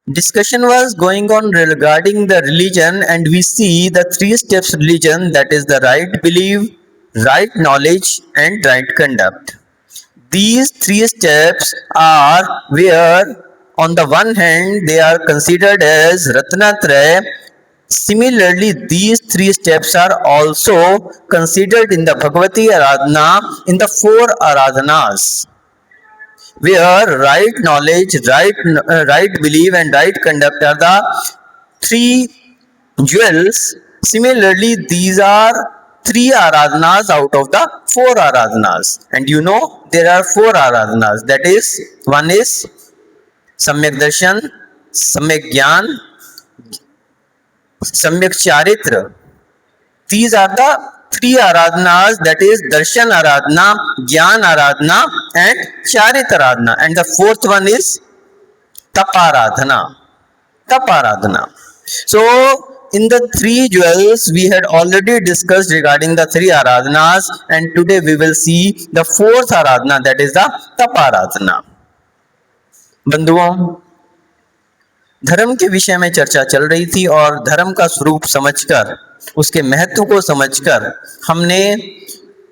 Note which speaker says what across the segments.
Speaker 1: Discussion was going on regarding the religion, and we see the three steps religion, that is the right belief, right knowledge, and right conduct. These three steps are where, on the one hand, they are considered as Ratnatraya. Similarly, these three steps are also considered in the Bhagavati Aradhana in the four Aradhanas, where right knowledge, right belief, and right conduct are the three jewels. Similarly, these are three aradhanas out of the four aradhanas, and you know there are four aradhanas. That is, one is Samyak Darshan, Samyak Gyan, Samyak Charitra. These are the three aradhanas, that is Darshan Aradhana, Gyan Aradhana, and Charitra Aradhana. And the fourth one is Taparadhana. Taparadhana. So, in the three jewels, we had already discussed regarding the three aradhanas, and today we will see the fourth aradhana, that is the Taparadhana. बंधुओं, धर्म के विषय में चर्चा चल रही थी और धर्म का स्वरूप समझकर, उसके महत्व को समझकर, हमने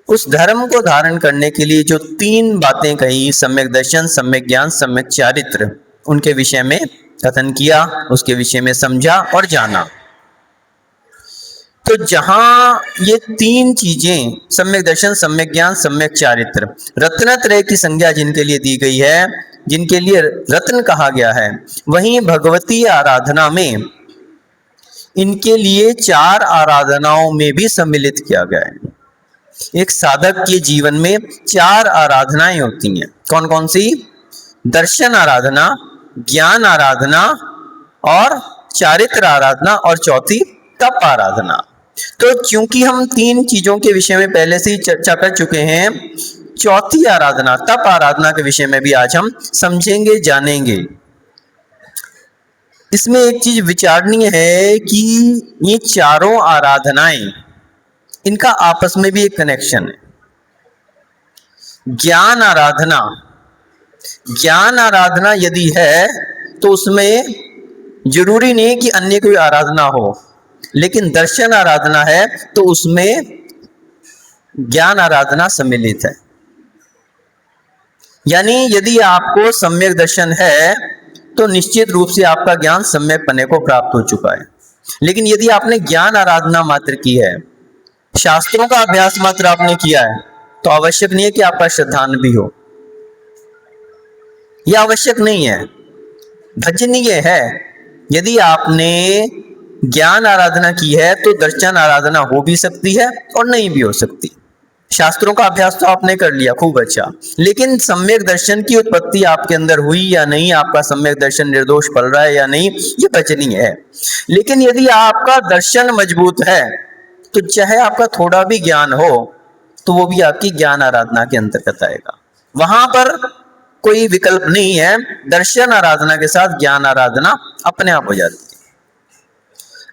Speaker 1: उस धर्म को धारण करने के लिए जो तीन बातें कही, सम्यक दर्शन, सम्यक ज्ञान, सम्यक चारित्र, उनके विषय में कथन किया, उसके विषय में समझा और जाना। तो जहां ये तीन चीजें, सम्यक दर्शन, सम्यक ज्ञान, सम्यक चारित्र, रत्नत्रय की संज्ञा जिनके लिए दी गई है, जिनके लिए रत्न कहा गया है, वहीं भगवती आराधना में इनके लिए चार आराधनाओं में भी सम्मिलित किया गया है। एक साधक के जीवन में चार आराधनाएं होती हैं। कौन कौन सी? दर्शन आराधना, ज्ञान आराधना और चारित्र आराधना, और चौथी तप आराधना। तो क्योंकि हम तीन चीजों के विषय में पहले से ही चर्चा कर चुके हैं, चौथी आराधना, तप आराधना के विषय में भी आज हम समझेंगे, जानेंगे। इसमें एक चीज विचारणीय है कि ये चारों आराधनाएं, इनका आपस में भी एक कनेक्शन है। ज्ञान आराधना, ज्ञान आराधना यदि है तो उसमें जरूरी नहीं कि अन्य कोई आराधना हो, लेकिन दर्शन आराधना है तो उसमें ज्ञान आराधना सम्मिलित है। यानी यदि आपको सम्यक दर्शन है तो निश्चित रूप से आपका ज्ञान सम्यक पने को प्राप्त हो चुका है। लेकिन यदि आपने ज्ञान आराधना मात्र की है, शास्त्रों का अभ्यास मात्र आपने किया है, तो आवश्यक नहीं है कि आपका श्रद्धान भी हो। यह आवश्यक नहीं है। भजनीय है। यदि आपने ज्ञान आराधना की है तो दर्शन आराधना हो भी सकती है और नहीं भी हो सकती। शास्त्रों का अभ्यास तो आपने कर लिया, खूब अच्छा, लेकिन सम्यक दर्शन की उत्पत्ति आपके अंदर हुई या नहीं, आपका सम्यक दर्शन निर्दोष पल रहा है या नहीं, ये भजनीय है। लेकिन यदि आपका दर्शन मजबूत है तो चाहे आपका थोड़ा भी ज्ञान हो तो वो भी आपकी ज्ञान आराधना के अंतर्गत आएगा। वहां पर कोई विकल्प नहीं है। दर्शन आराधना के साथ ज्ञान आराधना अपने आप हो जाती है।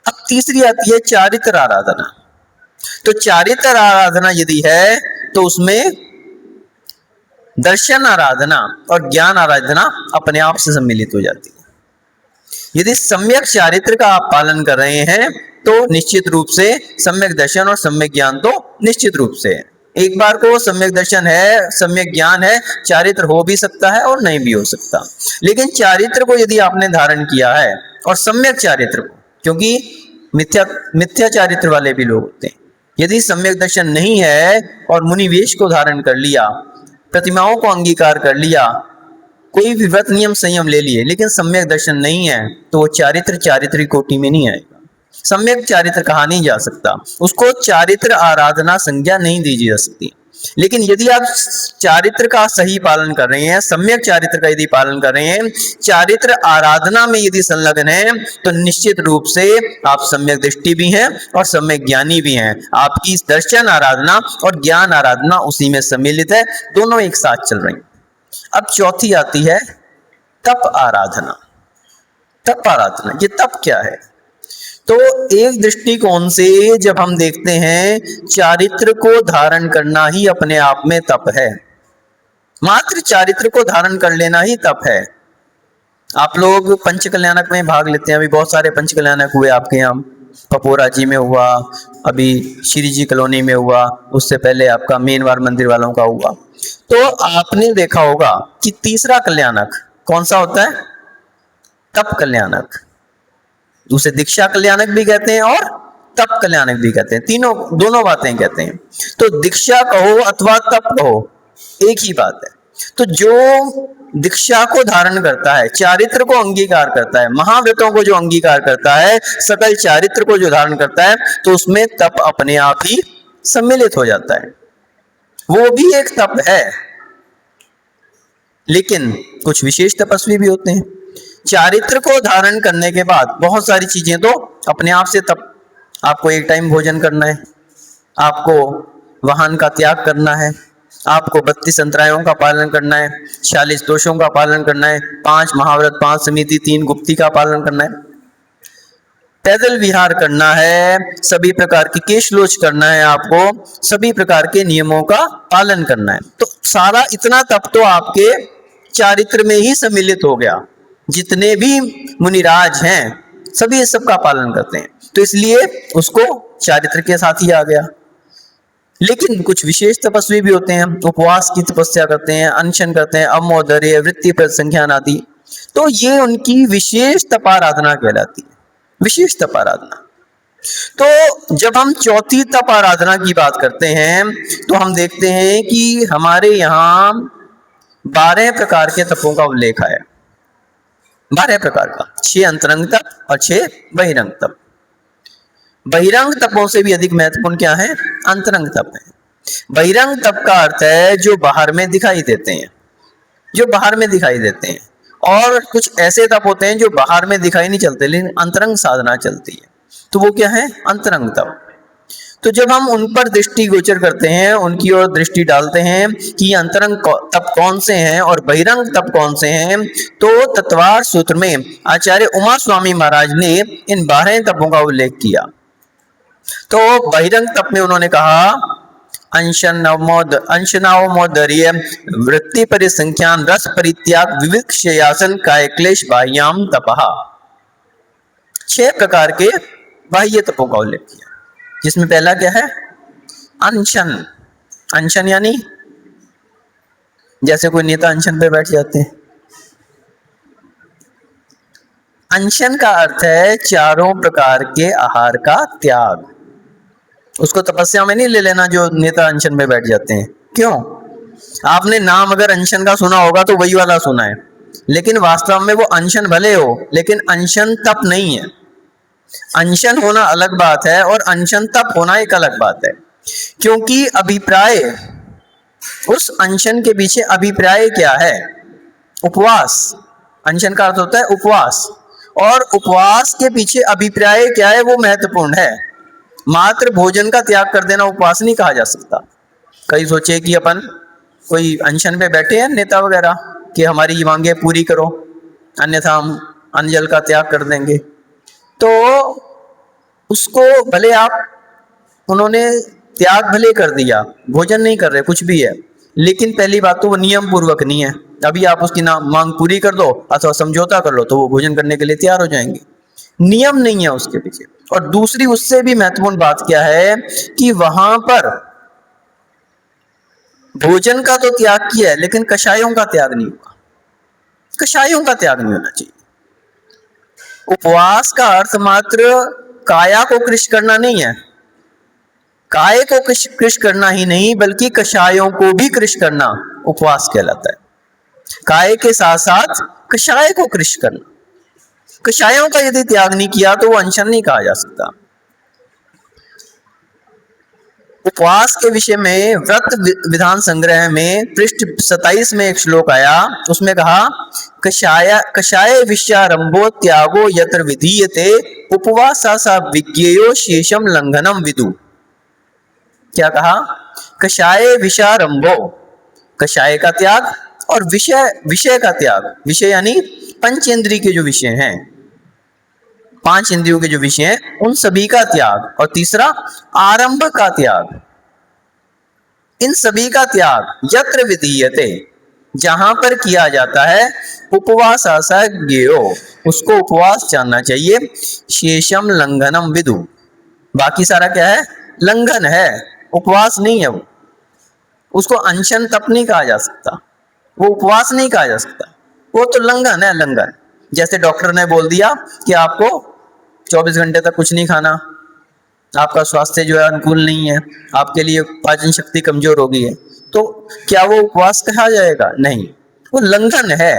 Speaker 1: अब तीसरी आती है चारित्र आराधना। तो चारित्र आराधना यदि है तो उसमें दर्शन आराधना और ज्ञान आराधना अपने आप से सम्मिलित हो जाती है। यदि सम्यक चारित्र का आप पालन कर रहे हैं तो निश्चित रूप से सम्यक दर्शन और सम्यक ज्ञान तो निश्चित रूप से है। एक बार को सम्यक दर्शन है, सम्यक ज्ञान है, चारित्र हो भी सकता है और नहीं भी हो सकता। लेकिन चारित्र को यदि आपने धारण किया है, और सम्यक चारित्र को, क्योंकि मिथ्या चारित्र वाले भी लोग होते हैं, यदि सम्यक दर्शन नहीं है और मुनिवेश को धारण कर लिया, प्रतिमाओं को अंगीकार कर लिया, कोई भी व्रत नियम संयम ले लिए, लेकिन सम्यक दर्शन नहीं है, तो वो चारित्र कोटि में नहीं आएगा। सम्यक चारित्र कहा नहीं जा सकता, उसको चारित्र आराधना संज्ञा नहीं दी जा सकती। लेकिन यदि आप चारित्र का सही पालन कर रहे हैं, सम्यक चारित्र का यदि पालन कर रहे हैं, चारित्र आराधना में यदि संलग्न हैं, तो निश्चित रूप से आप सम्यक दृष्टि भी हैं और सम्यक ज्ञानी भी हैं। आपकी दर्शन आराधना और ज्ञान आराधना उसी में सम्मिलित है, दोनों एक साथ चल रही हैं। अब चौथी आती है तप आराधना। तप आराधना, ये तप क्या है? तो एक दृष्टिकोण से जब हम देखते हैं, चारित्र को धारण करना ही अपने आप में तप है। मात्र चारित्र को धारण कर लेना ही तप है। आप लोग पंच कल्याणक में भाग लेते हैं, अभी बहुत सारे पंच कल्याणक हुए आपके यहाँ, पपोरा जी में हुआ, अभी श्री जी कॉलोनी में हुआ, उससे पहले आपका मेनवार मंदिर वालों का हुआ। तो आपने देखा होगा कि तीसरा कल्याणक कौन सा होता है? तप कल्याणक। उसे दीक्षा कल्याणक भी कहते हैं और तप कल्याणक भी कहते हैं, दोनों बातें कहते हैं। तो दीक्षा कहो अथवा तप कहो, एक ही बात है। तो जो दीक्षा को धारण करता है, चारित्र को अंगीकार करता है, महाव्रतों को जो अंगीकार करता है, सकल चारित्र को जो धारण करता है, तो उसमें तप अपने आप ही सम्मिलित हो जाता है। वो भी एक तप है, लेकिन कुछ विशेष तपस्वी भी होते हैं। चारित्र को धारण करने के बाद बहुत सारी चीजें तो अपने आप से तप, आपको एक टाइम भोजन करना है, आपको वाहन का त्याग करना है, आपको 32 अंतरायों का पालन करना है, 46 दोषों का पालन करना है, 5 महाव्रत, 5 समिति, 3 गुप्ती का पालन करना है, पैदल विहार करना है, सभी प्रकार की केशलोच करना है, आपको सभी प्रकार के नियमों का पालन करना है। तो सारा इतना तप तो आपके चारित्र में ही सम्मिलित हो गया। जितने भी मुनिराज हैं सभी इस सब का पालन करते हैं, तो इसलिए उसको चारित्र के साथ ही आ गया। लेकिन कुछ विशेष तपस्वी भी होते हैं, उपवास की तपस्या करते हैं, अनशन करते हैं, अमोदर्य, वृत्ति परिसंख्यान आदि, तो ये उनकी विशेष तपाराधना कहलाती है, विशेष तपाराधना। तो जब हम चौथी तप आराधना की बात करते हैं तो हम देखते हैं कि हमारे यहाँ 12 प्रकार के तपों का उल्लेख है, 12 प्रकार का, 6 अंतरंग तप और 6 बहिरंग तप। बहिरंग तपों से भी अधिक महत्वपूर्ण क्या है? अंतरंग तप है। बहिरंग तप का अर्थ है जो बाहर में दिखाई देते हैं, जो बाहर में दिखाई देते हैं, और कुछ ऐसे तप होते हैं जो बाहर में दिखाई नहीं चलते लेकिन अंतरंग साधना चलती है, तो वो क्या है? अंतरंग तप। तो जब हम उन पर दृष्टि गोचर करते हैं, उनकी ओर दृष्टि डालते हैं कि अंतरंग तप कौन से हैं और बहिरंग तप कौन से हैं, तो तत्वार सूत्र में आचार्य उमा स्वामी महाराज ने इन 12 तपों का उल्लेख किया। तो बहिरंग तप में उन्होंने कहा अंशनावमोदर्य, वृत्ति परिसंख्यान, रस परित्याग, विविक्षयासन, काय क्लेश, बाह्याम तपः। 6 प्रकार के बाह्य तपों का उल्लेख किया, जिसमें पहला क्या है? अनशन। अनशन यानी जैसे कोई नेता अनशन पे बैठ जाते हैं। अनशन का अर्थ है चारों प्रकार के आहार का त्याग। उसको तपस्या में नहीं ले लेना जो नेता अनशन पे बैठ जाते हैं। क्यों? आपने नाम अगर अनशन का सुना होगा तो वही वाला सुना है, लेकिन वास्तव में वो अनशन भले हो लेकिन अनशन तप नहीं है। अनशन होना अलग बात है और अनशन तप होना एक अलग बात है, क्योंकि अभिप्राय, उस अनशन के पीछे अभिप्राय क्या है? उपवास। अनशन का अर्थ होता है उपवास, और उपवास के पीछे अभिप्राय क्या है वो महत्वपूर्ण है। मात्र भोजन का त्याग कर देना उपवास नहीं कहा जा सकता। कई सोचे कि अपन कोई अनशन पे बैठे हैं नेता वगैरह कि हमारी मांगे पूरी करो अन्यथा हम अन्न जल का त्याग कर देंगे, तो उसको भले आप, उन्होंने त्याग भले कर दिया, भोजन नहीं कर रहे, कुछ भी है, लेकिन पहली बात तो वो नियम पूर्वक नहीं है। अभी आप उसकी मांग पूरी कर दो अथवा समझौता कर लो तो वो भोजन करने के लिए तैयार हो जाएंगे। नियम नहीं है उसके पीछे। और दूसरी उससे भी महत्वपूर्ण बात क्या है कि वहां पर भोजन का तो त्याग किया है लेकिन कषायों का त्याग नहीं हुआ, कषायों का त्याग नहीं होना चाहिए। उपवास का अर्थ मात्र काया को कृश करना नहीं है, काय को कृश करना ही नहीं बल्कि कषायों को भी कृश करना उपवास कहलाता है। काय के साथ साथ कषाय को कृश करना। कषायों का यदि त्याग नहीं किया तो वो अनशन नहीं कहा जा सकता। उपवास के विषय में व्रत विधान संग्रह में पृष्ठ 27 में एक श्लोक आया, उसमें कहा कषाय विषयारंभो त्यागो यत्र विधीयते उपवासा सा विज्ञेयो शेषम लंघनम विदु। क्या कहा? कषाय विषयारंभो, कषाय का त्याग, और विषय का त्याग। विषय यानी पंचेंद्रिय के जो विषय हैं, 5 इंद्रियों के जो विषय हैं उन सभी का त्याग, और तीसरा आरंभ का त्याग। इन सभी का त्याग यत्र विधीयते, जहां पर किया जाता है उपवास ज्ञेयो, उसको उपवास जानना चाहिए। शेषम लंघनम विदु, बाकी सारा क्या है, लंघन है, उपवास नहीं है वो। उसको अनशन तप नहीं कहा जा सकता, वो उपवास नहीं कहा जा सकता, वो तो लंघन है, लंघन। जैसे डॉक्टर ने बोल दिया कि आपको 24 घंटे तक कुछ नहीं खाना, आपका स्वास्थ्य जो है अनुकूल नहीं है, आपके लिए पाचन शक्ति कमजोर हो गई है, तो क्या वो उपवास कहा जाएगा? नहीं, वो लंघन है।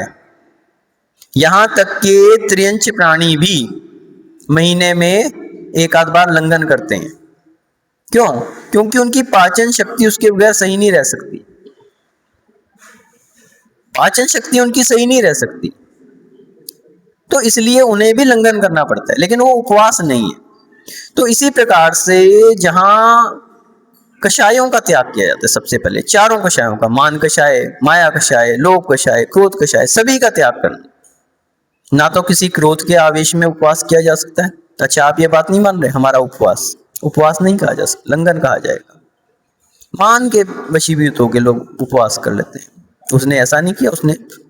Speaker 1: यहां तक कि त्रियंच प्राणी भी महीने में एक आध बार लंघन करते हैं। क्यों? क्योंकि उनकी पाचन शक्ति उसके बगैर सही नहीं रह सकती, पाचन शक्ति उनकी सही नहीं रह सकती, तो इसलिए उन्हें भी लंघन करना पड़ता है, लेकिन वो उपवास नहीं है। तो इसी प्रकार से जहां कषायों का त्याग किया जाता है, सबसे पहले चारों कषायों का, मान कषाय, माया कषाय, लोभ कषाय, क्रोध कषाय, सभी का त्याग करना। ना तो किसी क्रोध के आवेश में उपवास किया जा सकता है। अच्छा, आप ये बात नहीं मान रहे, हमारा उपवास नहीं कहा जा सकता, लंघन कहा जाएगा। मान के वशीभूत होकर लोग उपवास कर लेते हैं, उसने ऐसा नहीं किया,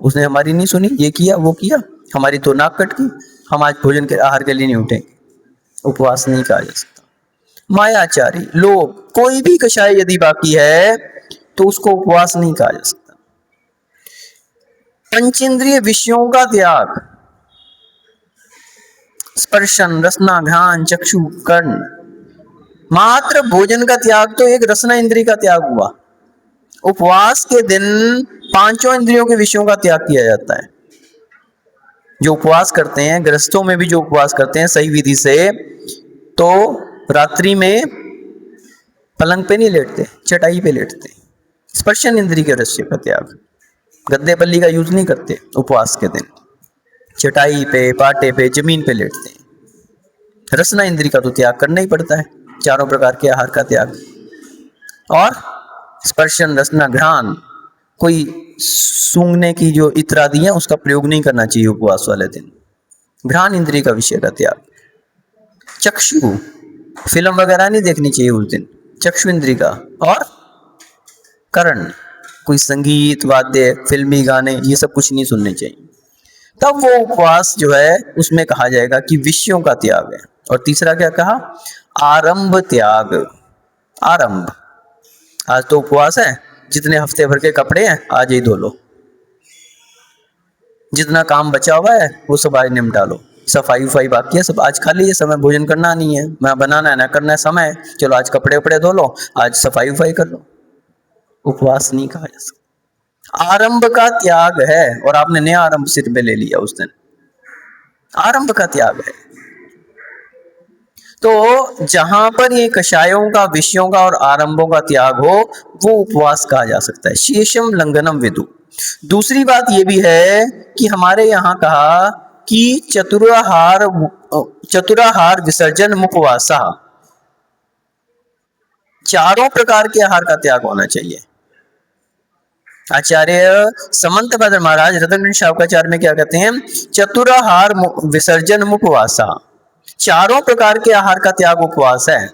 Speaker 1: उसने हमारी नहीं सुनी, ये किया वो किया, हमारी तो नाक कट गई, हम आज भोजन के आहार के लिए नहीं उठेंगे, उपवास नहीं कहा जा सकता। मायाचारी, लोभ, कोई भी कषाय यदि बाकी है तो उसको उपवास नहीं कहा जा सकता। पंचेंद्रिय विषयों का त्याग, स्पर्शन, रसना, घ्राण, चक्षु, कर्ण, मात्र भोजन का त्याग तो एक रसना इंद्रिय का त्याग हुआ। उपवास के दिन पांचों इंद्रियों के विषयों का त्याग किया जाता है। जो उपवास करते हैं, गृहस्थों में भी जो उपवास करते हैं सही विधि से, तो रात्रि में पलंग पे नहीं लेटते, चटाई पे लेटते। स्पर्शन इंद्रिय के रस्य का त्याग, गद्दे बल्ली का यूज नहीं करते उपवास के दिन, चटाई पे, पाटे पे, जमीन पे लेटते हैं। रसना इंद्रिय का तो त्याग करना ही पड़ता है, चारों प्रकार के आहार का त्याग। और स्पर्शन, रसना, घ्राण, कोई सूंघने की जो इत्रादि है उसका प्रयोग नहीं करना चाहिए उपवास वाले दिन। घ्राण इंद्रिय का विषय का त्याग। चक्षु, फिल्म वगैरह नहीं देखनी चाहिए उस दिन, चक्षु इंद्रिय का। और कर्ण, कोई संगीत, वाद्य, फिल्मी गाने, ये सब कुछ नहीं सुनने चाहिए। तब वो उपवास जो है उसमें कहा जाएगा कि विषयों का त्याग है। और तीसरा क्या कहा? आरंभ त्याग। आरंभ, आज तो उपवास है, जितने हफ्ते भर के कपड़े हैं आज ही धो लो, जितना काम बचा हुआ है वो सब आज निपटा लो, सफाई उफाई बाकी है सब आज, खाली ये समय भोजन करना नहीं है, मैं बनाना है ना करना है समय, चलो आज कपड़े उपड़े धो लो, आज सफाई उफाई कर लो। उपवास नहीं कहा जा सकता, आरंभ का त्याग है। और आपने नया आरंभ सिर पे ले लिया उस दिन, आरंभ का त्याग है। तो जहां पर ये कषायों का, विषयों का और आरंभों का त्याग हो वो उपवास कहा जा सकता है। शेषम लंघनम विदु। दूसरी बात ये भी है कि हमारे यहाँ कहा कि चतुराहार विसर्जन मुपवासा, चारों प्रकार के आहार का त्याग होना चाहिए। आचार्य समंत भद्र महाराज रतन शावकाचार्य में क्या कहते हैं? चतुराहार विसर्जन मुपवासा, चारों प्रकार के आहार का त्याग उपवास है।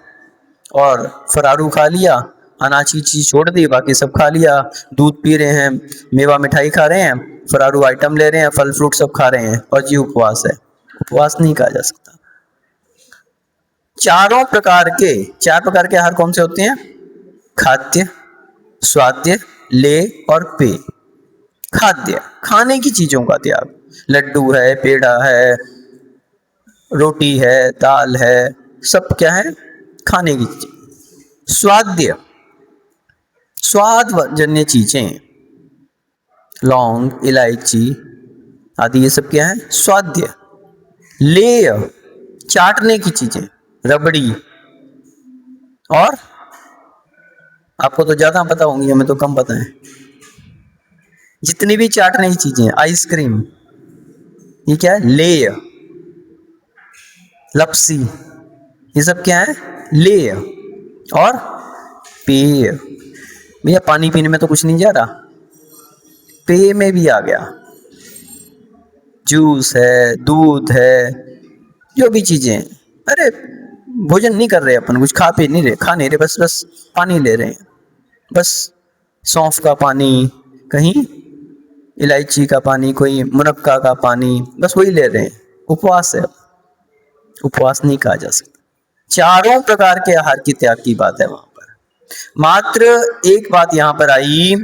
Speaker 1: और फरारू खा लिया, अनाज की चीज छोड़ दी, बाकी सब खा लिया, दूध पी रहे हैं, मेवा मिठाई खा रहे हैं, फरारू आइटम ले रहे हैं, फल फ्रूट सब खा रहे हैं, और जी उपवास है। उपवास नहीं कहा जा सकता। चार प्रकार के आहार कौन से होते हैं? खाद्य, स्वाद्य, लेय और पेय। खाद्य, खाने की चीजों का त्याग, लड्डू है, पेड़ा है, रोटी है, दाल है, सब क्या है? खाने की चीजें। स्वाद्य, स्वादजन्य चीजें, लौंग, इलायची आदि, ये सब क्या है? स्वाद्य। लेय, चाटने की चीजें, रबड़ी। और आपको तो ज्यादा पता होंगी, हमें तो कम पता है। जितनी भी चाटने की चीजें, आइसक्रीम, ये क्या है? लेय। लपसी, ये सब क्या है? लेय। और पेय, भैया पानी पीने में तो कुछ नहीं जा रहा, पेय में भी आ गया, जूस है, दूध है, जो भी चीजें। अरे भोजन नहीं कर रहे अपन, कुछ खा पी नहीं रहे, खा नहीं रहे, बस पानी ले रहे हैं, बस सौंफ का पानी, कहीं इलायची का पानी, कोई मुनक्का का पानी, बस वही ले रहे हैं। उपवास है, उपवास नहीं कहा जा सकता। चारों प्रकार के आहार की त्याग की बात है वहां पर। मात्र एक बात यहां पर आई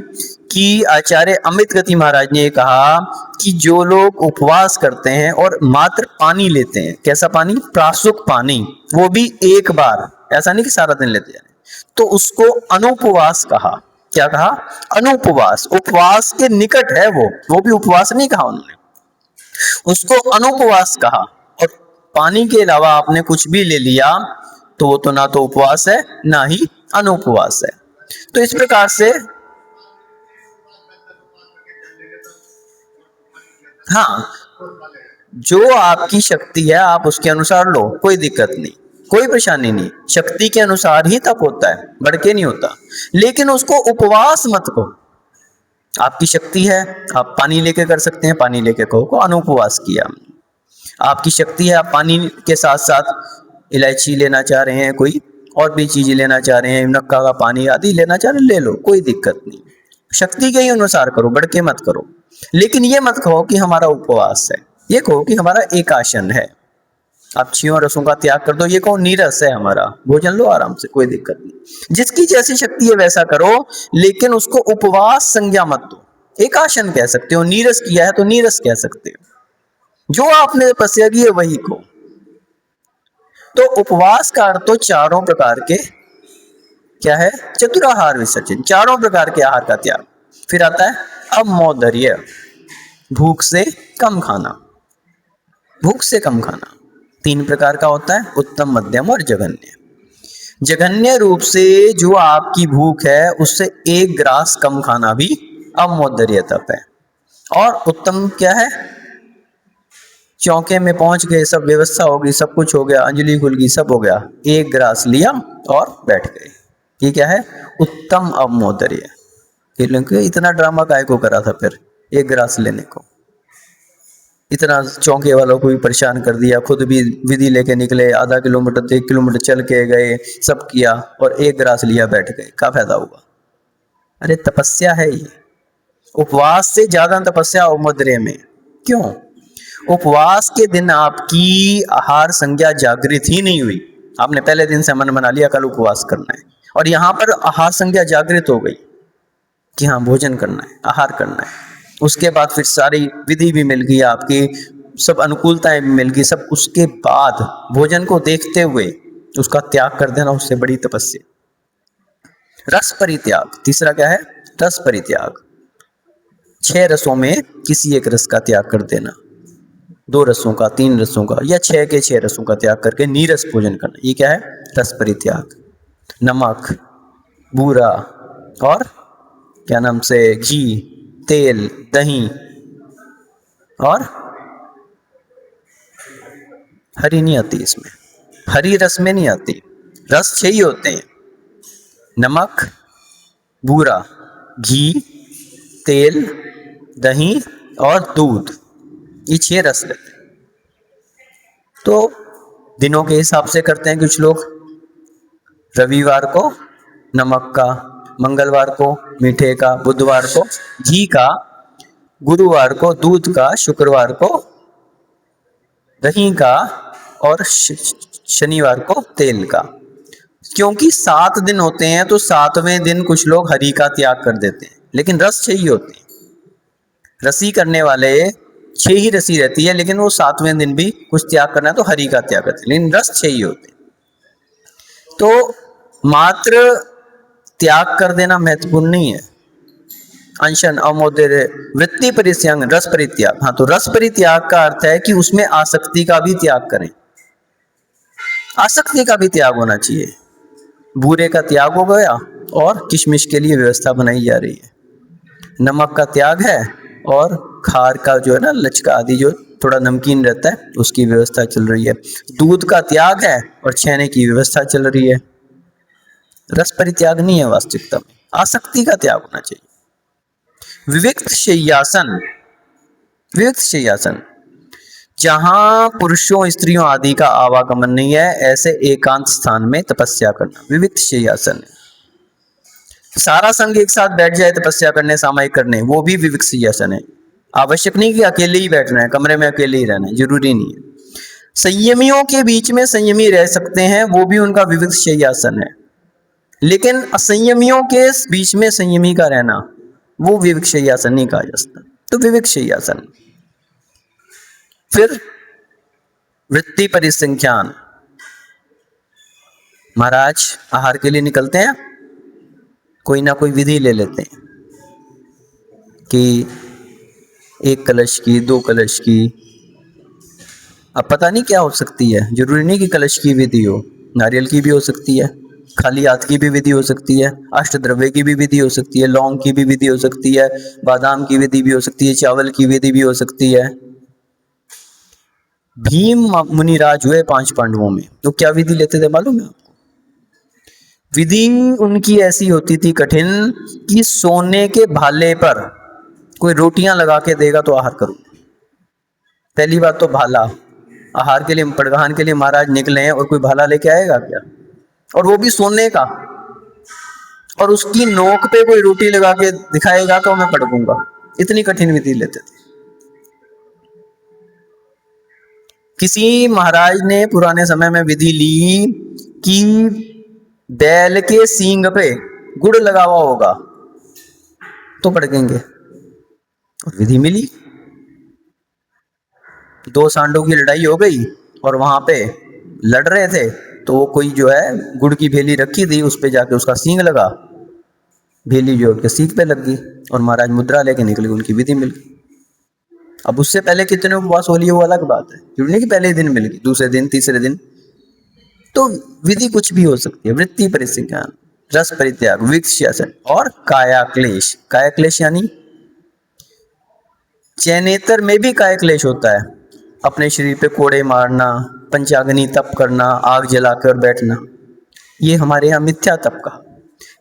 Speaker 1: कि आचार्य अमित गति महाराज ने कहा कि जो लोग उपवास करते हैं और मात्र पानी लेते हैं, कैसा पानी? प्रासुक पानी, वो भी एक बार, ऐसा नहीं कि सारा दिन लेते हैं, तो उसको अनुपवास कहा। क्या कहा? अनुपवास। उपवास के निकट है वो भी उपवास नहीं कहा उन्होंने, उसको अनुपवास कहा। और पानी के अलावा आपने कुछ भी ले लिया तो वो तो ना तो उपवास है ना ही अनुपवास है। तो इस प्रकार से हाँ, जो आपकी शक्ति है आप उसके अनुसार लो, कोई दिक्कत नहीं, कोई परेशानी नहीं। शक्ति के अनुसार ही तप होता है, बढ़ के नहीं होता। लेकिन उसको उपवास मत कहो। आपकी शक्ति है, आप पानी लेके कर सकते हैं, पानी लेके कहो को अनुपवास किया। आपकी शक्ति है, आप पानी के साथ साथ इलायची लेना चाह रहे हैं, कोई और भी चीजें लेना चाह रहे हैं, नक्का का पानी आदि लेना चाह रहे हैं, ले लो, कोई दिक्कत नहीं। शक्ति के ही अनुसार करो, बढ़ के मत करो। लेकिन ये मत कहो कि हमारा उपवास है, ये कहो कि हमारा एकाशन है। आप छयों रसों का त्याग कर दो, ये कहो नीरस है हमारा, भोजन लो आराम से, कोई दिक्कत नहीं। जिसकी जैसी शक्ति है वैसा करो, लेकिन उसको उपवास संज्ञा मत दो। एकाशन कह सकते हो, नीरस किया है तो नीरस कह सकते हो, जो आपने तपस्या की है वही को। तो उपवास का अर्थ तो चारों प्रकार के क्या है? चतुराहार विसर्जन, चारों प्रकार के आहार का त्याग। फिर आता है अमोदर्य, भूख से कम खाना। भूख से कम खाना 3 प्रकार का होता है, उत्तम, मध्यम और जघन्य। जघन्य रूप से जो आपकी भूख है उससे 1 ग्रास कम खाना भी अमोदर्य तप है। और उत्तम क्या है? चौके में पहुंच गए, सब व्यवस्था हो गई, सब कुछ हो गया, अंजलि खुल गई, सब हो गया, 1 ग्रास लिया और बैठ गए, ये क्या है? उत्तम अमोदर्य। इतना ड्रामा काहे को करा था फिर 1 ग्रास लेने को? इतना चौके वालों को भी परेशान कर दिया, खुद भी विधि लेके निकले, आधा किलोमीटर 1 किलोमीटर चल के गए, सब किया और 1 ग्रास लिया, बैठ गए, क्या फायदा हुआ? अरे तपस्या है ये, उपवास से ज्यादा तपस्या अमोदर्य में। क्यों? उपवास के दिन आपकी आहार संज्ञा जागृत ही नहीं हुई, आपने पहले दिन से मन बना लिया कल उपवास करना है, और यहां पर आहार संज्ञा जागृत हो गई कि हाँ भोजन करना है, आहार करना है। उसके बाद फिर सारी विधि भी मिल गई, आपकी सब अनुकूलताएं भी मिल गई, सब उसके बाद भोजन को देखते हुए उसका त्याग कर देना, उससे बड़ी तपस्या। रस परित्याग, तीसरा क्या है? रस परित्याग। 6 रसों में किसी एक रस का त्याग कर देना, 2 रसों का, 3 रसों का, या 6 के 6 रसों का त्याग करके नीरस भोजन करना, ये क्या है? रस परित्याग। नमक, बूरा और क्या नाम से, घी, तेल, दही और हरी नहीं आती इसमें, हरी रस में नहीं आती, रस 6 ही होते हैं, नमक, बूरा, घी, तेल, दही और दूध, ये 6 रस रहते हैं। तो दिनों के हिसाब से करते हैं कुछ लोग, रविवार को नमक का, मंगलवार को मीठे का, बुधवार को घी का, गुरुवार को दूध का, शुक्रवार को दही का और शनिवार को तेल का। क्योंकि 7 दिन होते हैं तो 7वें दिन कुछ लोग हरी का त्याग कर देते हैं, लेकिन रस 6 ही होते हैं। रसी करने वाले 6 ही रसी रहती है, लेकिन वो 7वें दिन भी कुछ त्याग करना है तो हरी का त्याग करते हैं, लेकिन रस 6 ही होते हैं। तो मात्र त्याग कर देना महत्वपूर्ण नहीं है। अंशन, अमोदर्य, वृत्ति परित्याग, रस परित्याग। हाँ, तो रस परित्याग का अर्थ है कि उसमें आसक्ति का भी त्याग करें, आसक्ति का भी त्याग होना चाहिए। बूरे का त्याग हो गया और किशमिश के लिए व्यवस्था बनाई जा रही है। नमक का त्याग है और खार का जो है ना, लचका आदि जो थोड़ा नमकीन रहता है, उसकी व्यवस्था चल रही है। दूध का त्याग है और छेने की व्यवस्था चल रही है। रस परित्याग नहीं है वास्तविकता में, आसक्ति का त्याग होना चाहिए। विविक्त शय्यासन, विविक्त शय्यासन, जहां पुरुषों स्त्रियों आदि का आवागमन नहीं है, ऐसे एकांत स्थान में तपस्या करना विविक्त शय्यासन है। सारा संघ एक साथ बैठ जाए तपस्या करने, सामायिक करने, वो भी विविक्त शय्यासन है। आवश्यक नहीं कि अकेले ही बैठना है, कमरे में अकेले ही रहना है, जरूरी नहीं है। संयमियों के बीच में संयमी रह सकते हैं, वो भी उनका विविध शय्यासन है, लेकिन असंयमियों के बीच में संयमी का रहना वो विविध शय्यासन नहीं कहा जा सकता। तो विविध शय्यासन। फिर वृत्ति परिसंख्यान, महाराज आहार के लिए निकलते हैं, कोई ना कोई विधि ले लेते हैं कि 1 कलश की, 2 कलश की, अब पता नहीं क्या हो सकती है, जरूरी नहीं कि कलश की विधि हो, नारियल की भी हो सकती है, खाली हाथ की भी विधि हो सकती है, अष्टद्रव्य की भी विधि हो सकती है, लौंग की भी विधि हो सकती है, बादाम की विधि भी हो सकती है, चावल की विधि भी हो सकती है। भीम मुनिराज हुए 5 पांडवों में, तो क्या विधि लेते थे मालूम है आपको? विधि उनकी ऐसी होती थी कठिन कि सोने के भाले पर कोई रोटियां लगा के देगा तो आहार करो। पहली बात तो भाला, आहार के लिए पड़गान के लिए महाराज निकले हैं और कोई भाला लेके आएगा क्या? और वो भी सोने का, और उसकी नोक पे कोई रोटी लगा के दिखाएगा तो मैं पड़कूंगा। इतनी कठिन विधि लेते थे। किसी महाराज ने पुराने समय में विधि ली कि बैल के सींग पे गुड़ लगा हुआ होगा तो पड़केंगे, और विधि मिली। 2 सांडों की लड़ाई हो गई और वहां पे लड़ रहे थे, तो वो कोई जो है गुड़ की भेली रखी थी, उस पे जाके उसका सींग लगा, भेली जो उनके सींग पे लग गई और महाराज मुद्रा लेके निकल गए, उनकी विधि मिल गई। अब उससे पहले कितने उपवास हो लिए वो अलग बात है, जुड़ने की पहले दिन मिल गई, दूसरे दिन, तीसरे दिन। तो विधि कुछ भी हो सकती है। वृत्ति परिसंख्यान, रस परित्याग, विक्षासन और काया क्लेश। काया क्लेश यानी चैनेतर में भी काया क्लेश होता है, अपने शरीर पे कोड़े मारना, पंचाग्नि तप करना, आग जलाकर बैठना, ये हमारे यहाँ मिथ्या तप का।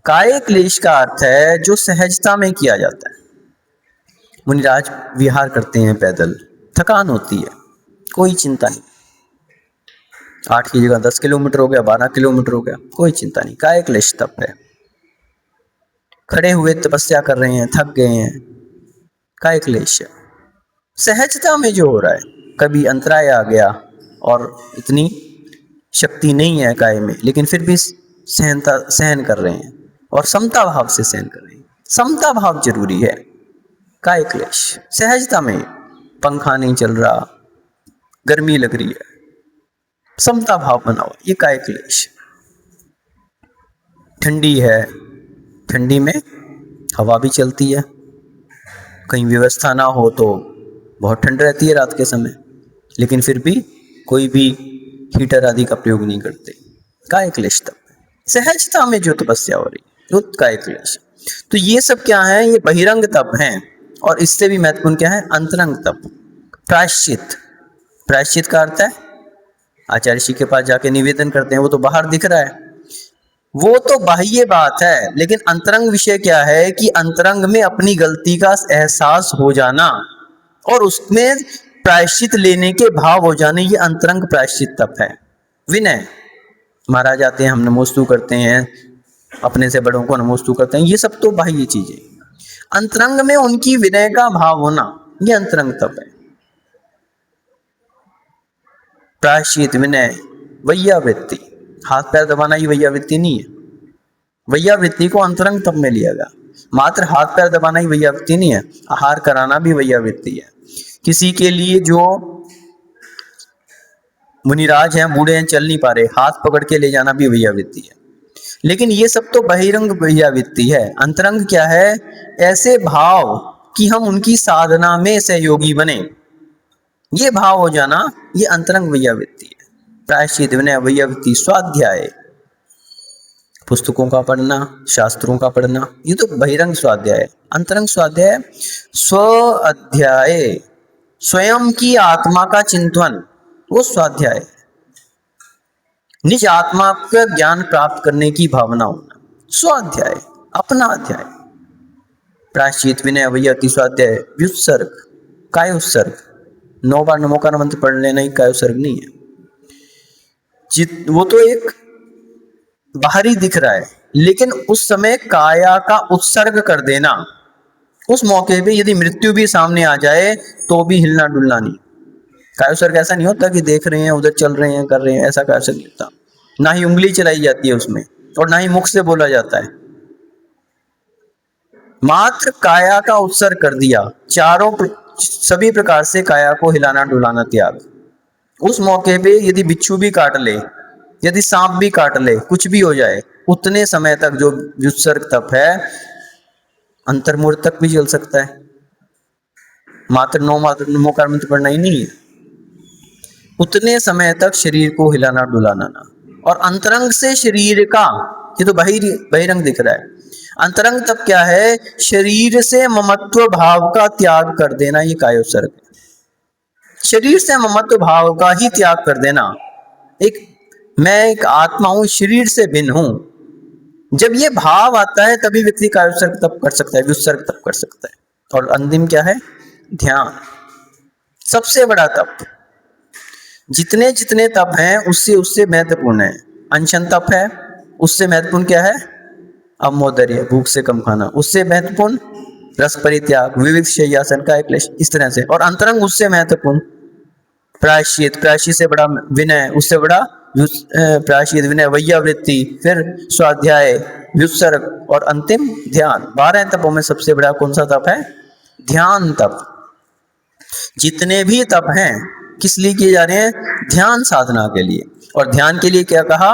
Speaker 1: काय क्लेश का अर्थ है जो सहजता में किया जाता है। मुनिराज विहार करते हैं पैदल, थकान होती है, कोई चिंता नहीं, 8 की जगह 10 किलोमीटर हो गया, 12 किलोमीटर हो गया, कोई चिंता नहीं, काय क्लेश तप है। खड़े हुए तपस्या कर रहे हैं, थक गए हैं, काय क्लेश है। सहजता में जो हो रहा है, कभी अंतराय आ गया और इतनी शक्ति नहीं है काय में, लेकिन फिर भी सहन कर रहे हैं और समता भाव से सहन कर रहे हैं। समता भाव जरूरी है। काय क्लेश, सहजता में, पंखा नहीं चल रहा, गर्मी लग रही है, समता भाव बना हुआ, ये काय क्लेश। ठंडी है, ठंडी में हवा भी चलती है, कहीं व्यवस्था ना हो तो बहुत ठंड रहती है रात के समय, लेकिन फिर भी कोई भी हीटर आदि का प्रयोग नहीं करते, काय क्लेश तप। सहजता में जो तपस्या हो रही है, वो काय क्लेश। तो ये सब क्या है? ये बहिरंग तप हैं, और इससे भी महत्वपूर्ण क्या है? अंतरंग तप। प्रायश्चित, प्रायश्चित का अर्थ है आचार्य जी के पास जाके निवेदन करते हैं, वो तो बाहर दिख रहा है, वो तो बाह्य बात है, लेकिन अंतरंग विषय क्या है कि अंतरंग में अपनी गलती का एहसास हो जाना और उसमें प्रायश्चित लेने के भाव हो जाने, ये अंतरंग प्रायश्चित तप है। विनय, महाराज आते हैं, हम नमोस्तु करते हैं, अपने से बड़ों को नमोस्तु करते हैं, ये सब तो बाह्य चीजें। अंतरंग में उनकी विनय का भाव होना, ये अंतरंग तप है। प्रायश्चित, विनय, वैयावृत्ति, हाथ पैर दबाना ही वैयावृत्ति नहीं है। वैयावृत्ति को अंतरंग तप में लिया गया। मात्र हाथ पैर दबाना ही वैयावृत्ति नहीं है, आहार कराना भी वैयावृत्ति है। किसी के लिए जो मुनिराज हैं, बूढ़े हैं, चल नहीं पा रहे, हाथ पकड़ के ले जाना भी वैयावृत्ति है। लेकिन ये सब तो बहिरंग वैयावृत्ति है। अंतरंग क्या है? ऐसे भाव कि हम उनकी साधना में सहयोगी बने, ये भाव हो जाना, ये अंतरंग वैयावृत्ति है। प्रायश्चित, विनय, वैयावृत्ति, स्वाध्याय, पुस्तकों का पढ़ना, शास्त्रों का पढ़ना, ये तो बहिरंग स्वाध्याय है। अंतरंग स्वाध्याय, स्व अध्याय, स्वयं की आत्मा का चिंतन, वो स्वाध्याय है। निज आत्मा का ज्ञान प्राप्त करने की भावना होना, स्वाध्याय, अपना अध्याय। प्रायश्चित, विनय, वैयावृत्ति, स्वाध्याय, व्युत्सर्ग, काय उत्सर्ग, 9 बार नमो का मंत्र पढ़ लेना ही काय उत्सर्ग नहीं है। वो तो एक बाहरी दिख रहा है, लेकिन उस समय काया का उत्सर्ग कर देना, उस मौके पे यदि मृत्यु भी सामने आ जाए तो भी हिलना डुलना नहीं। कायोसर्ग ऐसा नहीं होता कि देख रहे हैं उधर चल रहे हैं कर रहे हैं, ऐसा कायोसर्ग नहीं होता। ना ही उंगली चलाई जाती है उसमें और ना ही मुख से बोला जाता है। मात्र काया का उत्सर्ग कर दिया, सभी प्रकार से काया को हिलाना डुलाना त्याग। उस मौके पे यदि बिच्छू भी काट ले, यदि सांप भी काट ले, कुछ भी हो जाए, उतने समय तक जो व्युत्सर्ग तप है अंतर्मुहूर्त तक भी चल सकता है। मात्र नमोकार मंत्र पढ़ना ही नहीं है, उतने समय तक शरीर को हिलाना डुलाना ना। और अंतरंग से शरीर का, ये तो बहिरंग दिख रहा है, अंतरंग तब क्या है, शरीर से ममत्व भाव का त्याग कर देना, ये कायोत्सर्ग है। शरीर से ममत्व भाव का ही त्याग कर देना। मैं एक आत्मा हूं, शरीर से भिन्न हूं, जब ये भाव आता है तभी व्यक्ति कायोत्सर्ग तप कर सकता है, व्युत्सर्ग तप कर सकता है। और अंतिम क्या है, ध्यान, सबसे बड़ा तप। जितने जितने तप हैं उससे उससे महत्वपूर्ण है। अनशन तप है, उससे महत्वपूर्ण क्या है, अमोदर्य, भूख से कम खाना, उससे महत्वपूर्ण रस परित्याग, विविध शय्यासन का एक, इस तरह से। और अंतरंग उससे महत्वपूर्ण प्रायश्चित, प्रायश्चित से बड़ा विनय, उससे बड़ा प्रायश्चित विनय, वैयावृत्ति, फिर स्वाध्याय, व्युत्सर्ग और अंतिम ध्यान। 12 तपों में सबसे बड़ा कौन सा तप है, ध्यान तप। जितने भी तप हैं किस लिए किए जा रहे हैं, ध्यान साधना के लिए। और ध्यान के लिए क्या कहा,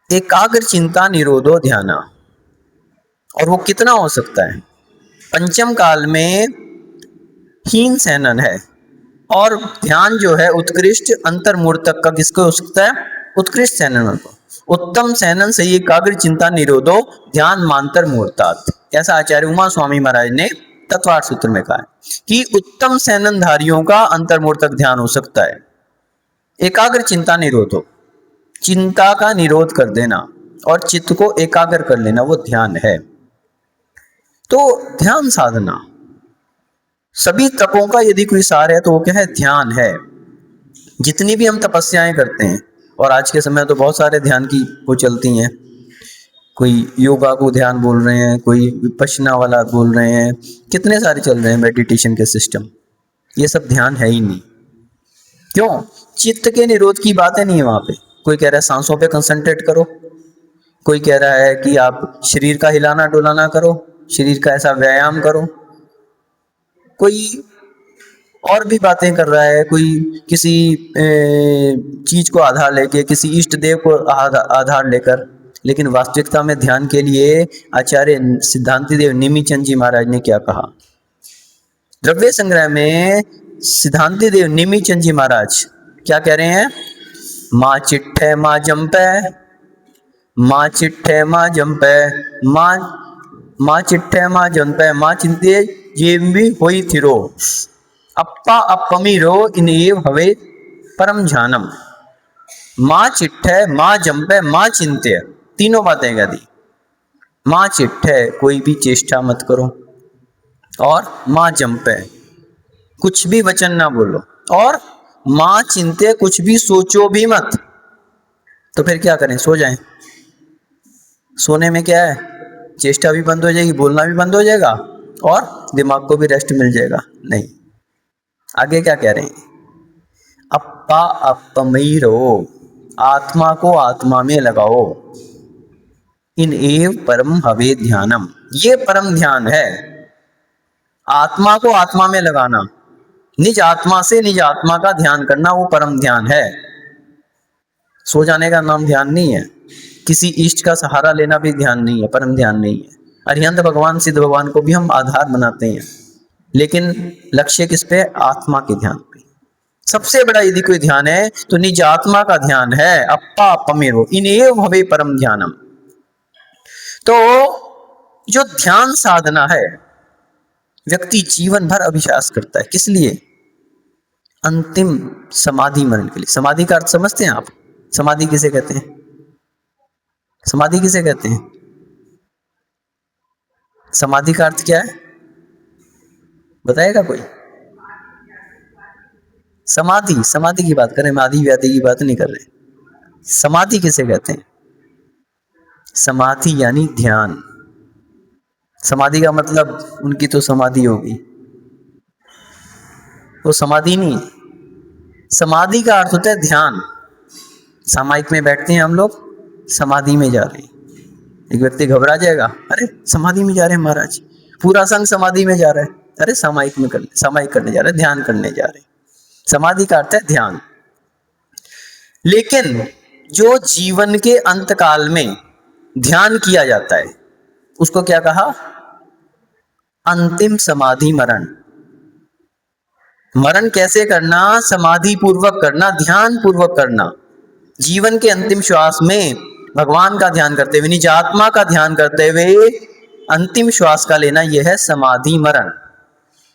Speaker 1: एकाग्र चिंता निरोधो ध्याना। और वो कितना हो सकता है, पंचम काल में हीन सैनन है, और ध्यान जो है उत्कृष्ट अंतर्मूर्त तक का किसको हो सकता है, उत्कृष्ट सैनन को। उत्तम सैनन से एकाग्र चिंता निरोधो ध्यान मांतर मूर्तात्, ऐसा आचार्य उमा स्वामी महाराज ने तत्वार्थ सूत्र में कहा है कि उत्तम सैननधारियों का अंतर्मूर्तक ध्यान हो सकता है। एकाग्र चिंता निरोधो, चिंता का निरोध कर देना और चित्त को एकाग्र कर लेना, वो ध्यान है। तो ध्यान साधना सभी तपों का यदि कोई सार है तो वो क्या है, ध्यान है। जितनी भी हम तपस्याएं करते हैं, और आज के समय तो बहुत सारे ध्यान की वो चलती हैं, कोई योगा को ध्यान बोल रहे हैं, कोई विपश्यना वाला बोल रहे हैं, कितने सारे चल रहे हैं मेडिटेशन के सिस्टम। ये सब ध्यान है ही नहीं। क्यों, चित्त के निरोध की बातें नहीं है वहां पे। कोई कह रहा है सांसों पे कंसंट्रेट करो, कोई कह रहा है कि आप शरीर का हिलाना डुलाना करो, शरीर का ऐसा व्यायाम करो, कोई और भी बातें कर रहा है, कोई किसी चीज को आधार लेके, किसी इष्ट देव को आधार लेकर। लेकिन वास्तविकता में ध्यान के लिए आचार्य सिद्धांति देव निमिचंद जी महाराज ने क्या कहा, द्रव्य संग्रह में सिद्धांति देव निमिचंद जी महाराज क्या कह रहे हैं, माँ चिट्ठे माँ जंपे, माँ चिट्ठे माँ जंपे, माँ चिट्ठे माँ जंपे, माँ चिंते ये भी होई थिरो, अप्पा अपमीरो इन एव हवे परम ध्यानम। माँ चिट्ठे माँ जंपे माँ चिंत्य, तीनों बातें कह दी। माँ चिट्ठे, कोई भी चेष्टा मत करो, और माँ जंपे, कुछ भी वचन ना बोलो, और माँ चिंत्य, कुछ भी सोचो भी मत। तो फिर क्या करें, सो जाएं। सोने में क्या है, चेष्टा भी बंद हो जाएगी, बोलना भी बंद हो जाएगा, और दिमाग को भी रेस्ट मिल जाएगा। नहीं, आगे क्या कह रहे हैं, अप्पा अपमीरो, आत्मा को आत्मा में लगाओ, इन एव परम हवे ध्यानम, ये परम ध्यान है। आत्मा को आत्मा में लगाना, निज आत्मा से निज आत्मा का ध्यान करना, वो परम ध्यान है। सो जाने का नाम ध्यान नहीं है, किसी इष्ट का सहारा लेना भी ध्यान नहीं है, परम ध्यान नहीं है। अरिहंत भगवान सिद्ध भगवान को भी हम आधार बनाते हैं, लेकिन लक्ष्य किस पे, आत्मा के ध्यान पे। सबसे बड़ा यदि कोई ध्यान है तो निज आत्मा का ध्यान है। अप्पा अपमेरो इनेव भवे परम ध्यानम। तो जो ध्यान साधना है व्यक्ति जीवन भर अभ्यास करता है, किस लिए, अंतिम समाधि मरण के लिए। समाधि का अर्थ समझते हैं आप, समाधि किसे कहते हैं, समाधि किसे कहते हैं, समाधि का अर्थ क्या है, बताएगा कोई। समाधि, समाधि की बात करें, आदि व्याधि की बात नहीं कर रहे। समाधि किसे कहते हैं, समाधि यानी ध्यान। समाधि का मतलब उनकी तो समाधि होगी, वो समाधि नहीं। समाधि का अर्थ होता है ध्यान। सामायिक में बैठते हैं हम लोग, समाधि में जा रहे हैं। एक व्यक्ति घबरा जाएगा, अरे समाधि में जा रहे हैं महाराज, पूरा संघ समाधि में जा रहा है, अरे सामायिक में करने, सामायिक करने जा रहे हैं, ध्यान करने जा रहे हैं। समाधि का अर्थ है ध्यान। लेकिन जो जीवन के अंत काल में ध्यान किया जाता है उसको क्या कहा? अंतिम समाधि मरण। मरण कैसे करना? समाधि पूर्वक करना, ध्यान पूर्वक करना। जीवन के अंतिम श्वास में भगवान का ध्यान करते हुए, निज आत्मा का ध्यान करते हुए अंतिम श्वास का लेना, यह है समाधि मरण।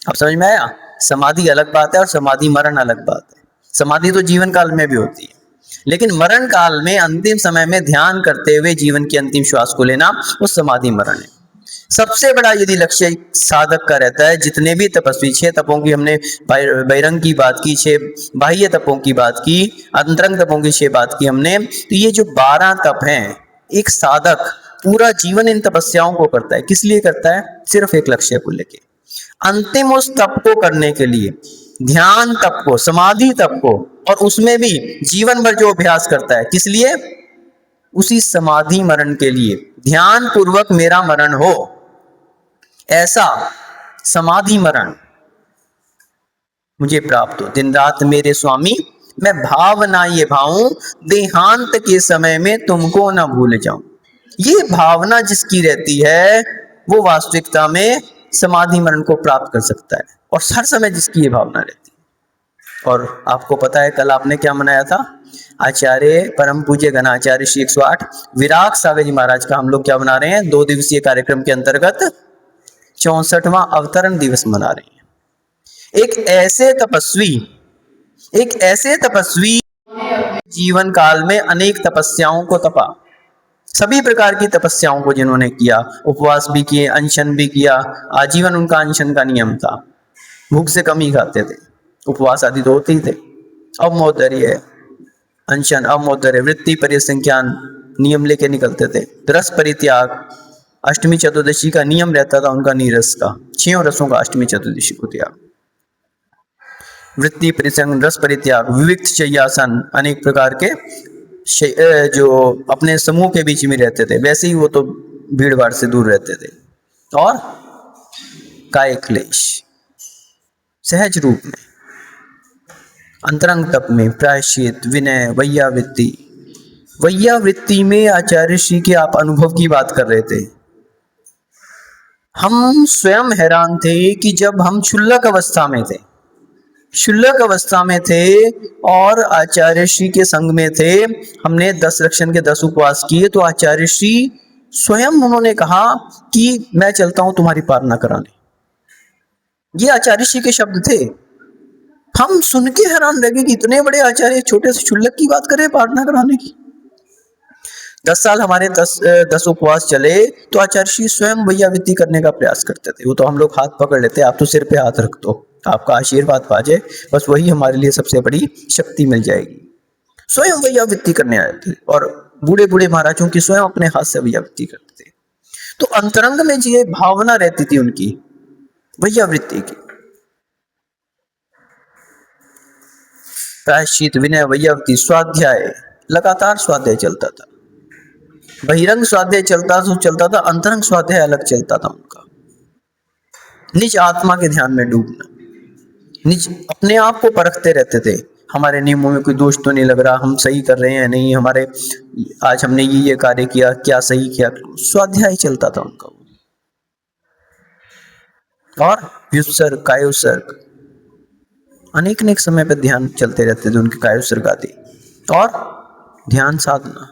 Speaker 1: अब समझ में आया? समाधि अलग बात है और समाधि मरण अलग बात है। समाधि तो जीवन काल में भी होती है, लेकिन मरण काल में अंतिम समय में ध्यान करते हुए जीवन के अंतिम श्वास को लेना, वो समाधि मरण है। सबसे बड़ा यदि लक्ष्य साधक का रहता है, जितने भी तपस्वी, 6 तपों की हमने बहिरंग की बात की, 6 बाह्य तपों की बात की, अंतरंग तपों की 6 बात की हमने, तो ये जो 12 तप हैं, एक साधक पूरा जीवन इन तपस्याओं को करता है। किस लिए करता है? सिर्फ एक लक्ष्य को लेके। अंतिम उस तप को करने के लिए, ध्यान तप को, समाधि तप को, और उसमें भी जीवन भर जो अभ्यास करता है, किस लिए? उसी समाधि मरण के लिए, ध्यान पूर्वक मेरा मरण हो, ऐसा समाधि मरण मुझे प्राप्त हो। दिन रात मेरे स्वामी मैं भावना ये भाऊं, देहांत के समय में तुमको न भूल जाऊं। ये भावना जिसकी रहती है वो वास्तविकता में समाधि मरण को प्राप्त कर सकता है, और हर समय जिसकी ये भावना रहती है। और आपको पता है कल आपने क्या मनाया था? आचार्य परम पूज्य घनाचार्य श्री 108 विराग सागर जी महाराज का हम लोग क्या मना रहे हैं? 2 दिवसीय कार्यक्रम के अंतर्गत 64वां अवतरण दिवस मना रहे हैं। एक ऐसे तपस्वी जीवन काल में अनेक तपस्याओं को तपा, सभी प्रकार की तपस्याओं को जिन्होंने किया, उपवास भी किए, अनशन भी किया, आजीवन उनका अनशन का नियम था, भूख से कम ही खाते थे, उपवास आदि तो होते ही थे। अवमोदर्य अनशन, अवमोदर्य, वृत्ति परिसंख्यान नियम लेके निकलते थे। रस परित्याग, अष्टमी चतुर्दशी का नियम रहता था उनका, नीरस का, 6 रसों का अष्टमी चतुर्दशी को त्याग। वृत्ति परिसंग, रस परित्याग, विविक्त शय्यासन, अनेक प्रकार के जो अपने समूह के बीच में रहते थे, वैसे ही वो तो भीड़ भाड़ से दूर रहते थे। और काय क्लेश, सहज रूप में अंतरंग तप में प्रायश्चित, विनय, वैयावृत्ति। वैयावृत्ति में आचार्य श्री के आप अनुभव की बात कर रहे थे। हम स्वयं हैरान थे कि जब हम क्षुल्लक अवस्था में थे और आचार्य श्री के संग में थे, हमने 10 रक्षण के 10 उपवास किए, तो आचार्य श्री स्वयं उन्होंने कहा कि मैं चलता हूं तुम्हारी पालना कराने। ये आचार्य श्री के शब्द थे। हम सुन के हैरान रह गए कि इतने बड़े आचार्य छोटे से क्षुल्लक की बात करें पालना कराने की। 10 साल हमारे 10 उपवास चले तो आचार्य श्री स्वयं वैयावृत्ति करने का प्रयास करते थे। वो तो हम लोग हाथ पकड़ लेते, आप तो सिर पे हाथ रख दो, आपका आशीर्वाद पा जाए, बस वही हमारे लिए सबसे बड़ी शक्ति मिल जाएगी। स्वयं वैयावृत्ति करने आए थे, और बूढ़े बूढ़े महाराजों की स्वयं अपने हाथ से वैयावृत्ति करते थे। तो अंतरंग में ये भावना रहती थी उनकी वैयावृत्ति की। प्रायश्चित, विनय, वैयावृत्ति, स्वाध्याय, लगातार स्वाध्याय चलता था। बहिरंग स्वाध्याय चलता था, अंतरंग स्वाध्याय अलग चलता था उनका। निज आत्मा के ध्यान में डूबना, निज अपने आप को परखते रहते थे, हमारे नियमों में कोई दोष तो नहीं लग रहा, हम सही कर रहे हैं नहीं, हमारे आज हमने ये कार्य किया, क्या सही किया, स्वाध्याय चलता था उनका। और व्युत्सर्ग, कायोत्सर्ग, अनेक समय पर ध्यान चलते रहते थे उनके, कायोत्सर्ग आदि। और ध्यान साधना,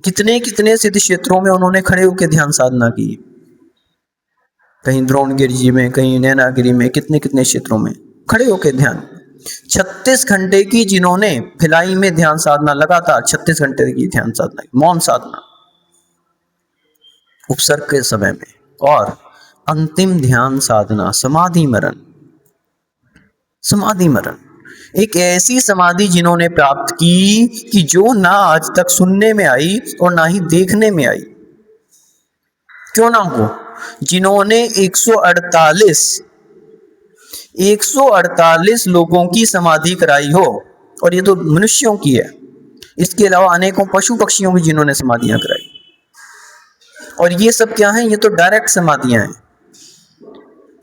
Speaker 1: कितने सिद्ध क्षेत्रों में उन्होंने खड़े होकर ध्यान साधना की, कहीं द्रोणगिरि जी में, कहीं नैनागिरी में, कितने क्षेत्रों में खड़े होकर ध्यान। 36 घंटे की जिन्होंने भिलाई में ध्यान साधना, लगातार 36 घंटे की ध्यान साधना, मौन साधना उपसर्ग के समय में। और अंतिम ध्यान साधना समाधि मरण, एक ऐसी समाधि जिन्होंने प्राप्त की कि जो ना आज तक सुनने में आई और ना ही देखने में आई। क्यों ना हो, जिन्होंने 148 लोगों की समाधि कराई हो, और ये तो मनुष्यों की है, इसके अलावा अनेकों पशु पक्षियों की जिन्होंने समाधियां कराई। और ये सब क्या है? ये तो डायरेक्ट समाधियां हैं,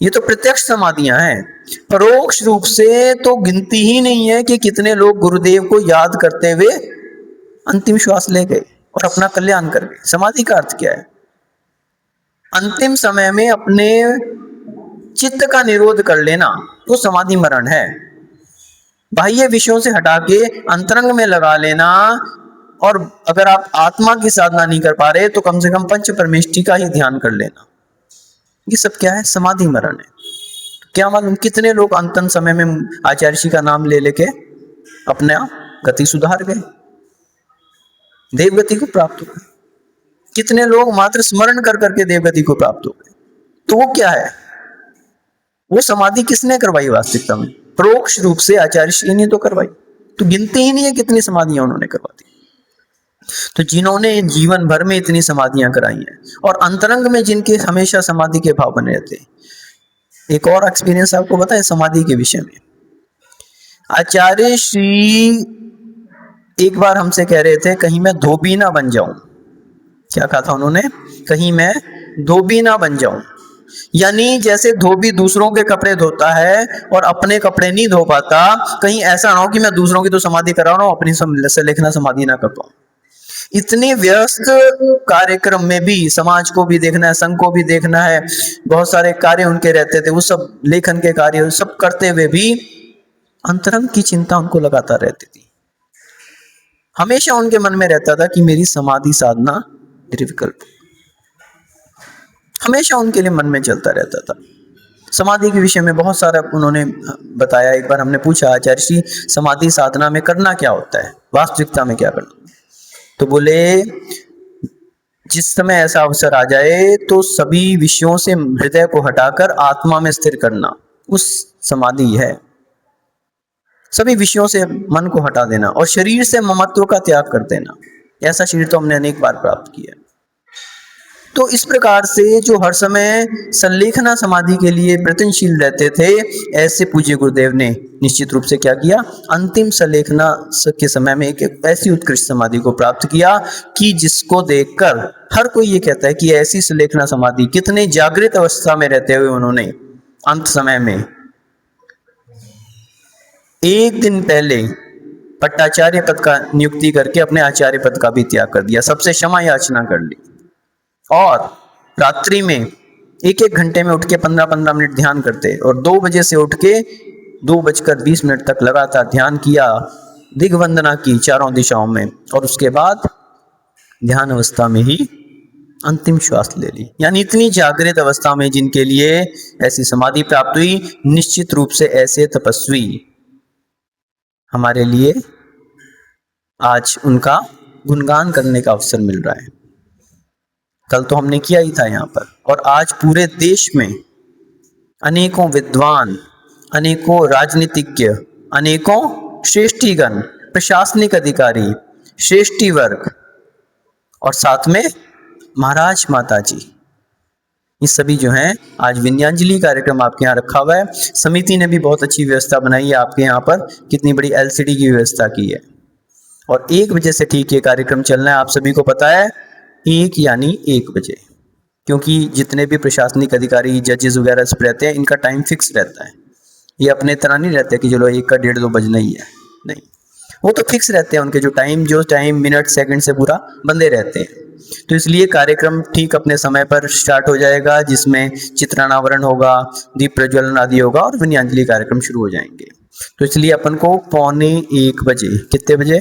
Speaker 1: ये तो प्रत्यक्ष समाधियां हैं। परोक्ष रूप से तो गिनती ही नहीं है कि कितने लोग गुरुदेव को याद करते हुए अंतिम श्वास ले गए और अपना कल्याण कर गए। समाधि का अर्थ क्या है? अंतिम समय में अपने चित्त का निरोध कर लेना, तो समाधि मरण है। बाह्य विषयों से हटा के अंतरंग में लगा लेना, और अगर आप आत्मा की साधना नहीं कर पा रहे तो कम से कम पंच परमेष्टि का ही ध्यान कर लेना। ये सब क्या है? समाधि मरण है। क्या मालूम कितने लोग अंतिम समय में आचार्य जी का नाम ले लेके अपने गति सुधार गए, देवगति को प्राप्त हो गए। कितने लोग मात्र स्मरण कर करके देवगति को प्राप्त हो गए। तो वो क्या है? वो समाधि किसने करवाई? वास्तविकता में परोक्ष रूप से आचार्य श्री ने तो करवाई। तो गिनती ही नहीं है कितनी समाधियां उन्होंने करवा दी। तो जिन्होंने जीवन भर में इतनी समाधियां कराई हैं, और अंतरंग में जिनके हमेशा समाधि के भाव बने रहते हैं। एक और एक्सपीरियंस आपको बताएं समाधि के विषय में। आचार्य श्री एक बार हमसे कह रहे थे, कहीं मैं धोबी ना बन जाऊं। क्या कहा था उन्होंने? कहीं मैं धोबी ना बन जाऊं। यानी जैसे धोबी दूसरों के कपड़े धोता है और अपने कपड़े नहीं धो पाता, कहीं ऐसा ना हो कि मैं दूसरों की तो समाधि करा रहा हूं, अपनी लेखना समाधि ना कर पाऊं। इतने व्यस्त कार्यक्रम में भी समाज को भी देखना है, संघ को भी देखना है, बहुत सारे कार्य उनके रहते थे, वो सब लेखन के कार्य सब करते हुए भी अंतरंग की चिंता उनको लगातार रहती थी। हमेशा उनके मन में रहता था कि मेरी समाधि साधना निर्विकल्प। हमेशा उनके लिए मन में चलता रहता था। समाधि के विषय में बहुत सारा उन्होंने बताया। एक बार हमने पूछा, आचार्य श्री समाधि साधना में करना क्या होता है, वास्तविकता में क्या करना? तो बोले, जिस समय ऐसा अवसर आ जाए तो सभी विषयों से हृदय को हटाकर आत्मा में स्थिर करना, उस समाधि है। सभी विषयों से मन को हटा देना और शरीर से ममत्व का त्याग कर देना। ऐसा शरीर तो हमने अनेक बार प्राप्त किया। तो इस प्रकार से जो हर समय संलेखना समाधि के लिए प्रयत्नशील रहते थे, ऐसे पूज्य गुरुदेव ने निश्चित रूप से क्या किया? अंतिम संलेखना के समय में एक ऐसी उत्कृष्ट समाधि को प्राप्त किया कि जिसको देखकर हर कोई ये कहता है कि ऐसी संलेखना समाधि, कितने जागृत अवस्था में रहते हुए उन्होंने अंत समय में एक दिन पहले पट्टाचार्य पद का नियुक्ति करके अपने आचार्य पद का भी त्याग कर दिया, सबसे क्षमा याचना कर ली, और रात्रि में एक घंटे में उठ के 15-15 मिनट ध्यान करते, और 2 बजे से उठ के 2:20 तक लगातार ध्यान किया, दिग्वंदना की चारों दिशाओं में, और उसके बाद ध्यान अवस्था में ही अंतिम श्वास ले ली। यानी इतनी जागृत अवस्था में जिनके लिए ऐसी समाधि प्राप्त हुई, निश्चित रूप से ऐसे तपस्वी हमारे लिए आज उनका गुणगान करने का अवसर मिल रहा है। कल तो हमने किया ही था यहाँ पर, और आज पूरे देश में अनेकों विद्वान, अनेकों राजनीतिज्ञ, अनेकों श्रेष्ठीगण, प्रशासनिक अधिकारी, श्रेष्ठी वर्ग, और साथ में महाराज माता जी, ये सभी जो हैं आज विनयांजलि कार्यक्रम आपके यहाँ रखा हुआ है। समिति ने भी बहुत अच्छी व्यवस्था बनाई है। आपके यहाँ पर कितनी बड़ी LCD की व्यवस्था की है, और 1 बजे से ठीक ये कार्यक्रम चलना है। आप सभी को पता है, 1 बजे, क्योंकि जितने भी प्रशासनिक अधिकारी, जजेस वगैरह सब रहते हैं, इनका टाइम फिक्स रहता है। ये अपने तरह नहीं रहते कि चलो 1 का 1:30 2 बजना ही है, नहीं, वो तो फिक्स रहते हैं। उनके जो टाइम मिनट सेकंड से पूरा बंधे रहते हैं। तो इसलिए कार्यक्रम ठीक अपने समय पर स्टार्ट हो जाएगा, जिसमें चित्रानावरण होगा, दीप प्रज्वलन आदि होगा, और विनयांजलि कार्यक्रम शुरू हो जाएंगे। तो इसलिए अपन को 1:45 बजे, कितने बजे?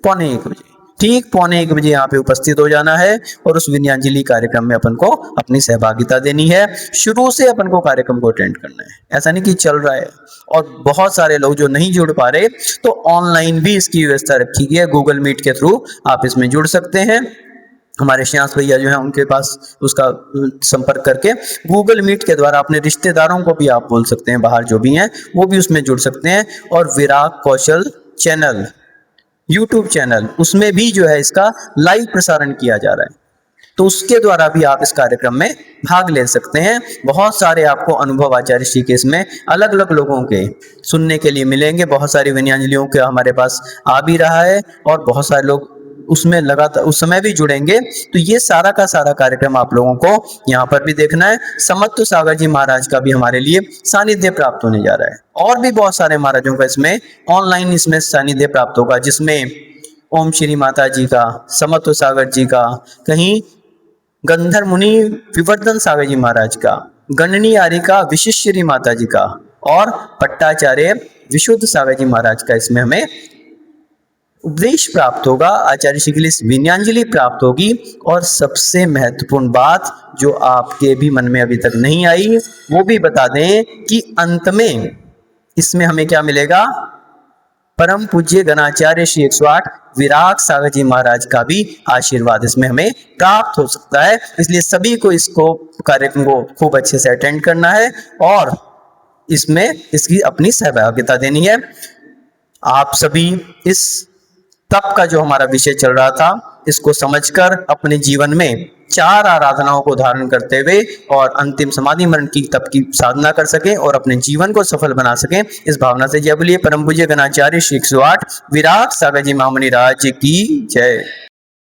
Speaker 1: 1:45 बजे, ठीक 1:45 बजे यहाँ पे उपस्थित हो जाना है, और उस विनयांजलि कार्यक्रम में अपन को अपनी सहभागिता देनी है। शुरू से अपन को कार्यक्रम को अटेंड करना है, ऐसा नहीं कि चल रहा है। और बहुत सारे लोग जो नहीं जुड़ पा रहे, तो ऑनलाइन भी इसकी व्यवस्था रखी गई है। गूगल मीट के थ्रू आप इसमें जुड़ सकते हैं। हमारे श्यास भैया जो है, उनके पास उसका संपर्क करके गूगल मीट के द्वारा अपने रिश्तेदारों को भी आप बोल सकते हैं, बाहर जो भी हैं वो भी उसमें जुड़ सकते हैं। और विराग कौशल चैनल, YouTube चैनल, उसमें भी जो है इसका लाइव प्रसारण किया जा रहा है। तो उसके द्वारा भी आप इस कार्यक्रम में भाग ले सकते हैं। बहुत सारे आपको अनुभव आचार्य श्री के इसमें अलग अलग लोगों के सुनने के लिए मिलेंगे। बहुत सारी विनयांजलियों के हमारे पास आ भी रहा है और बहुत सारे लोग उसमें लगातार उस समय भी जुड़ेंगे। तो ये सारा का सारा कार्यक्रम आप लोगों को यहाँ पर भी देखना है। समत्व सागर जी महाराज का भी हमारे लिए सानिध्य प्राप्त होने जा रहा है और भी बहुत सारे महाराजों का इसमें ऑनलाइन इसमें सानिध्य प्राप्त होगा, जिसमें ओम श्री माता जी का, समत्व सागर जी का, कहीं गंधर्व मुनि विवर्धन सागर जी महाराज का, गणनी आर्य का विशिष्यरी माता जी का और पट्टाचार्य विशुद्ध सागर जी महाराज का इसमें हमें उपदेश प्राप्त होगा। आचार्य श्री के लिए विनयांजलि प्राप्त होगी। और सबसे महत्वपूर्ण बात जो आपके भी मन में अभी तक नहीं आई वो भी बता दें कि अंत में इसमें हमें क्या मिलेगा, परम पूज्य गणाचार्य श्री 108 विराग सागर जी महाराज का भी आशीर्वाद इसमें हमें प्राप्त हो सकता है। इसलिए सभी को इसको कार्यक्रम को खूब अच्छे से अटेंड करना है और इसमें इसकी अपनी सहभागिता देनी है। आप सभी इस तप का जो हमारा विषय चल रहा था इसको समझकर अपने जीवन में 4 आराधनाओं को धारण करते हुए और अंतिम समाधि मरण की तप की साधना कर सकें और अपने जीवन को सफल बना सकें, इस भावना से जय बोलिए परम पूज्य गणाचार्य श्री 108 विराग सागर जी महामुनि राज की जय।